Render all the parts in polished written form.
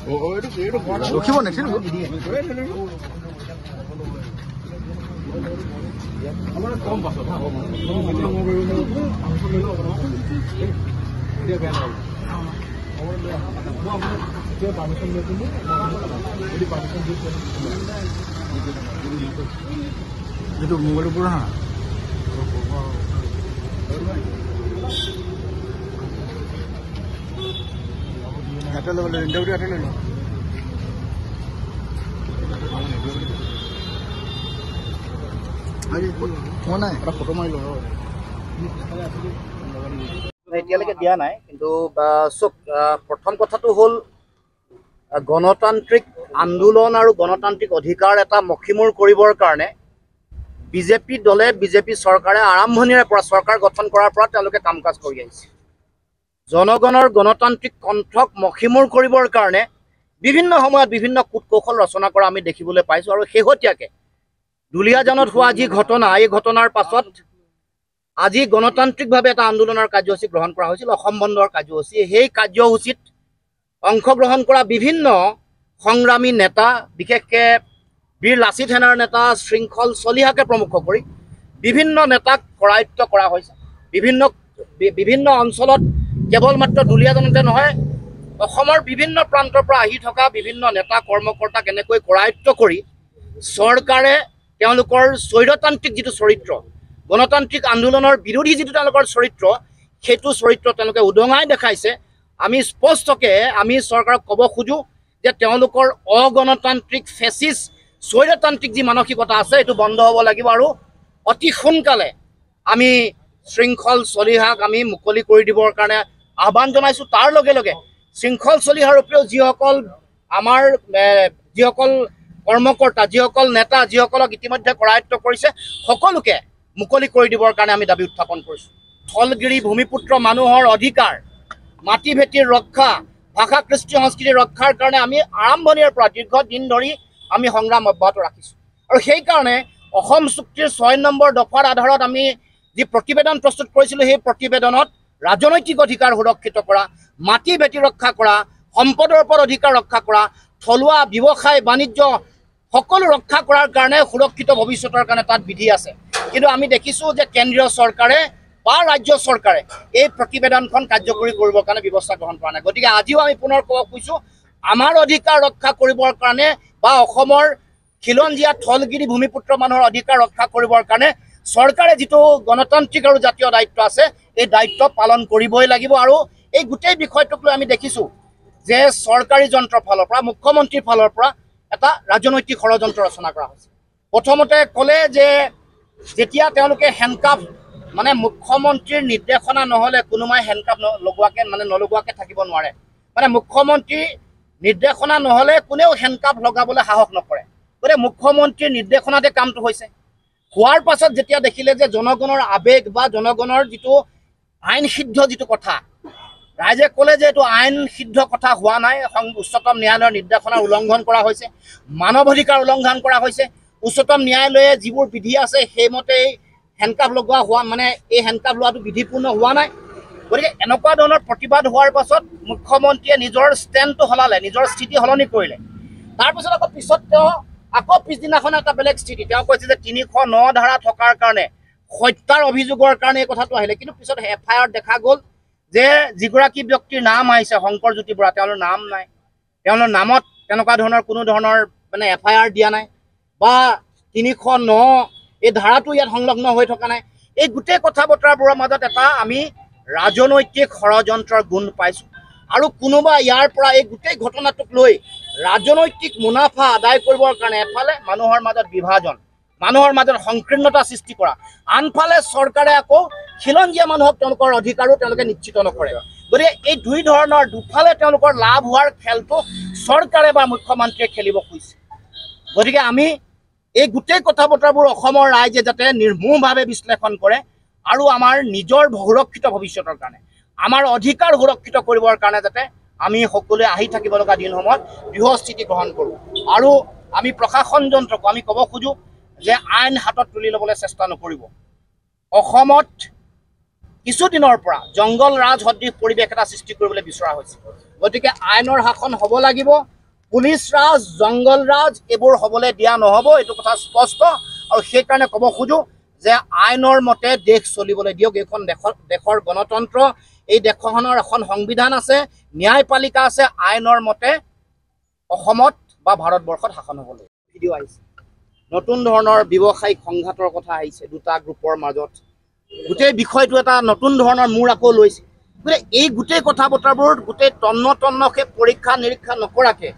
ৰখিব নেকি কম পাছত যিটো মোবাইলৰ পৰা এটা ল'ব ইণ্টাৰভিউ এটা লৈ লওঁ ফটো মাৰি লওঁ এতিয়ালৈকে দিয়া নাই কিন্তু চব প্ৰথম কথাটো হ'ল গণতান্ত্ৰিক আন্দোলন আৰু গণতান্ত্ৰিক অধিকাৰ এটা মষিমূৰ কৰিবৰ কাৰণে বিজেপি দলে বিজেপি চৰকাৰে আৰম্ভণিৰে পৰা চৰকাৰ গঠন কৰাৰ পৰা তেওঁলোকে কাম কাজ কৰি আহিছে জনগণৰ গণতান্ত্ৰিক কণ্ঠক মষিমূৰ কৰিবৰ কাৰণে বিভিন্ন সময়ত বিভিন্ন কূটকৌশল ৰচনা কৰা আমি দেখিবলৈ পাইছোঁ আৰু শেহতীয়াকৈ দুলীয়াজানত হোৱা যি ঘটনা এই ঘটনাৰ পাছত আজি গণতান্ত্ৰিকভাৱে এটা আন্দোলনৰ কাৰ্যসূচী গ্ৰহণ কৰা হৈছিল অসম বন্ধৰ কাৰ্যসূচী সেই কাৰ্যসূচীত অংশগ্ৰহণ কৰা বিভিন্ন সংগ্ৰামী নেতা বিশেষকৈ বীৰ লাচিত সেনাৰ নেতা শৃংখল চলিহাকে প্ৰমুখ কৰি বিভিন্ন নেতাক কৰায়ত্ব কৰা হৈছে বিভিন্ন অঞ্চলত কেৱল মাত্ৰ দুলীয়াজানতে নহয় অসমৰ বিভিন্ন প্ৰান্তৰ পৰা আহি থকা বিভিন্ন নেতা কৰ্মকৰ্তাক এনেকৈ কৰায়ত্ব কৰি চৰকাৰে তেওঁলোকৰ স্বৈৰতান্ত্ৰিক যিটো চৰিত্ৰ গণতান্ত্ৰিক আন্দোলনৰ বিৰোধী যিটো তেওঁলোকৰ চৰিত্ৰ সেইটো চৰিত্ৰ তেওঁলোকে উদঙাই দেখাইছে আমি স্পষ্টকৈ আমি চৰকাৰক ক'ব খোজোঁ যে তেওঁলোকৰ অগণতান্ত্ৰিক ফেচিষ্ট স্বৈৰতান্ত্ৰিক যি মানসিকতা আছে এইটো বন্ধ হ'ব লাগিব আৰু অতি সোনকালে আমি শৃংখল চলিহাক আমি মুকলি কৰি দিবৰ কাৰণে আহ্বান জনাইছোঁ তাৰ লগে লগে শৃংখল চলিহাৰ উপৰিও যিসকল আমাৰ যিসকল কৰ্মকৰ্তা যিসকল নেতা যিসকলক ইতিমধ্যে কৰায়ত্ব কৰিছে সকলোকে মুকলি কৰি দিবৰ কাৰণে আমি দাবী উত্থাপন কৰিছোঁ থলগিৰি ভূমিপুত্ৰ মানুহৰ অধিকাৰ মাটি ভেটিৰ ৰক্ষা ভাষা কৃষ্টি সংস্কৃতিৰ ৰক্ষাৰ কাৰণে আমি আৰম্ভণিৰ পৰা দীৰ্ঘদিন ধৰি আমি সংগ্ৰাম অব্যাহত ৰাখিছোঁ আৰু সেইকাৰণে অসম চুক্তিৰ 6 নম্বৰ দফাৰ আধাৰত আমি যি প্ৰতিবেদন প্ৰস্তুত কৰিছিলোঁ সেই প্ৰতিবেদনত ৰাজনৈতিক অধিকাৰ সুৰক্ষিত কৰা মাটি ভেটি ৰক্ষা কৰা সম্পদৰ ওপৰত অধিকাৰ ৰক্ষা কৰা থলুৱা ব্যৱসায় বাণিজ্য সকলো ৰক্ষা কৰাৰ কাৰণে সুৰক্ষিত ভৱিষ্যতৰ কাৰণে তাত বিধি আছে কিন্তু আমি দেখিছোঁ যে কেন্দ্ৰীয় চৰকাৰে বা ৰাজ্য চৰকাৰে এই প্ৰতিবেদনখন কাৰ্যকৰী কৰিবৰ কাৰণে ব্যৱস্থা গ্ৰহণ কৰা নাই গতিকে আজিও আমি পুনৰ ক'ব খুজিছোঁ আমাৰ অধিকাৰ ৰক্ষা কৰিবৰ কাৰণে বা অসমৰ খিলঞ্জীয়া থলগিৰি ভূমিপুত্ৰ মানুহৰ অধিকাৰ ৰক্ষা কৰিবৰ কাৰণে চৰকাৰে যিটো গণতান্ত্ৰিক আৰু জাতীয় দায়িত্ব আছে এই দায়িত্ব পালন কৰিবই লাগিব আৰু এই গোটেই বিষয়টোক লৈ আমি দেখিছোঁ যে চৰকাৰী যন্ত্ৰৰ ফালৰ পৰা মুখ্যমন্ত্ৰীৰ ফালৰ পৰা এটা ৰাজনৈতিক ষড়যন্ত্ৰ ৰচনা কৰা হৈছে প্ৰথমতে ক'লে যে যেতিয়া তেওঁলোকে হেণ্ডকাফ মানে মুখ্যমন্ত্ৰীৰ নিৰ্দেশনা নহ'লে কোনোবাই হেণ্ডকাফ লগোৱাকৈ নলগোৱাকৈ থাকিব নোৱাৰে মানে মুখ্যমন্ত্ৰীৰ নিৰ্দেশনা নহ'লে কোনেও হেণ্ডকাফ লগাবলৈ সাহস নকৰে গতিকে মুখ্যমন্ত্ৰীৰ নিৰ্দেশনাতে কামটো হৈছে হোৱাৰ পাছত যেতিয়া দেখিলে যে জনগণৰ আৱেগ বা জনগণৰ যিটো আইন সিদ্ধ যিটো কথা ৰাইজে ক'লে যে এইটো আইন সিদ্ধ কথা হোৱা নাই উচ্চতম ন্যায়ালয়ৰ নিৰ্দেশনা উলংঘন কৰা হৈছে মানৱ অধিকাৰ উলংঘন কৰা হৈছে উচ্চতম ন্যায়ালয়ে যিবোৰ বিধি আছে সেইমতে হেণ্ডকাফ লগোৱা হোৱা মানে এই হেণ্ডকাফ লোৱাটো বিধিপূৰ্ণ হোৱা নাই গতিকে এনেকুৱা ধৰণৰ প্ৰতিবাদ হোৱাৰ পাছত মুখ্যমন্ত্ৰীয়ে নিজৰ ষ্টেণ্ডটো সলালে নিজৰ স্থিতি সলনি কৰিলে তাৰপিছত পিছত তেওঁ পিছদিনাখন এটা বেলেগ স্থিতি তেওঁ কৈছে যে 309 ধাৰা থকাৰ কাৰণে হত্যাৰ অভিযোগৰ কাৰণে এই কথাটো আহিলে কিন্তু পিছত FIR দেখা গ'ল যে যিগৰাকী ব্যক্তিৰ নাম আহিছে শংকৰজ্যোতি বৰা তেওঁলোকৰ নাম নাই তেওঁলোকৰ নামত তেনেকুৱা ধৰণৰ কোনো ধৰণৰ মানে FIR দিয়া নাই বা 309 এই ধাৰাটো ইয়াত সংলগ্ন হৈ থকা নাই এই গোটেই কথা বতৰাবোৰৰ মাজত এটা আমি ৰাজনৈতিক ষড়যন্ত্ৰৰ গুণ পাইছোঁ আৰু কোনোবা ইয়াৰ পৰা এই গোটেই ঘটনাটোক লৈ ৰাজনৈতিক মুনাফা আদায় কৰিবৰ কাৰণে এফালে মানুহৰ মাজত বিভাজন মানুহৰ মাজত সংকীৰ্ণতা সৃষ্টি কৰা আনফালে চৰকাৰে আকৌ খিলঞ্জীয়া মানুহক তেওঁলোকৰ অধিকাৰো তেওঁলোকে নিশ্চিত নকৰে গতিকে এই দুই ধৰণৰ দুফালে তেওঁলোকৰ লাভ হোৱাৰ খেলটো চৰকাৰে বা মুখ্যমন্ত্ৰীয়ে খেলিব খুজিছে গতিকে আমি এই গোটেই কথা বতৰাবোৰ অসমৰ ৰাইজে যাতে নিৰ্মূলভাৱে বিশ্লেষণ কৰে আৰু আমাৰ নিজৰ সুৰক্ষিত ভৱিষ্যতৰ কাৰণে আমাৰ অধিকাৰ সুৰক্ষিত কৰিবৰ কাৰণে যাতে আমি সকলোৱে আহি থাকিব লগা দিনসমূহত দৃঢ়স্থিতি গ্ৰহণ কৰোঁ আৰু আমি প্ৰশাসন যন্ত্ৰক আমি ক'ব খোজোঁ যে আইন হাতত তুলি ল'বলৈ চেষ্টা নকৰিব অসমত কিছুদিনৰ পৰা জংগল ৰাজ সদৃশ পৰিৱেশ এটা সৃষ্টি কৰিবলৈ বিচৰা হৈছে গতিকে আইনৰ শাসন হ'ব লাগিব পুলিচ ৰাজ জংগল ৰাজ এইবোৰ হ'বলৈ দিয়া নহ'ব, এইটো কথা স্পষ্ট। আৰু সেইকাৰণে ক'ব খোজোঁ যে আইনৰ মতে দেশ চলিবলৈ দিয়ক। এইখন দেশৰ গণতন্ত্ৰ, এই দেশখনৰ এখন সংবিধান আছে, ন্যায়পালিকা আছে, আইনৰ মতে অসমত বা ভাৰতবৰ্ষত শাসন হ'বলৈ। ভিডিঅ' আহিছে, নতুন ধৰণৰ ব্যৱসায়িক সংঘাতৰ কথা আহিছে দুটা গ্ৰুপৰ মাজত। গোটেই বিষয়টো এটা নতুন ধৰণৰ মূৰ আকৌ লৈছে। গতিকে এই গোটেই কথা বতৰাবোৰ গোটেই তন্নকে পৰীক্ষা নিৰীক্ষা নকৰাকৈ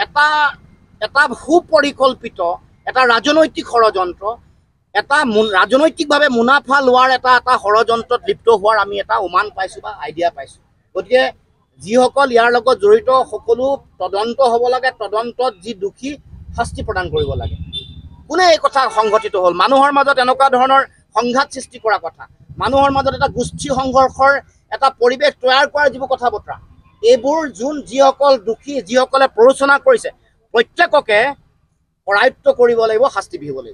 এটা সুপৰিকল্পিত এটা ৰাজনৈতিক ষড়যন্ত্ৰ, এটা ৰাজনৈতিকভাৱে মুনাফা লোৱাৰ এটা ষড়যন্ত্ৰত লিপ্ত হোৱাৰ আমি এটা উমান পাইছোঁ বা আইডিয়া পাইছোঁ। গতিকে যিসকল ইয়াৰ লগত জড়িত সকলো তদন্ত হ'ব লাগে, তদন্তত যি দোষী শাস্তি প্ৰদান কৰিব লাগে। কোনে এই কথা সংঘটিত হ'ল? মানুহৰ মাজত এনেকুৱা ধৰণৰ সংঘাত সৃষ্টি কৰা কথা, মানুহৰ মাজত এটা গোষ্ঠী সংঘৰ্ষৰ এটা পৰিৱেশ তৈয়াৰ কৰাৰ যিবোৰ কথা বতৰা, এইবোৰ যিসকল দোষী, যিসকলে প্ৰৰোচনা কৰিছে, প্ৰত্যেককে কৰায়ত্ব কৰিব লাগিব, শাস্তি বিহিব লাগিব।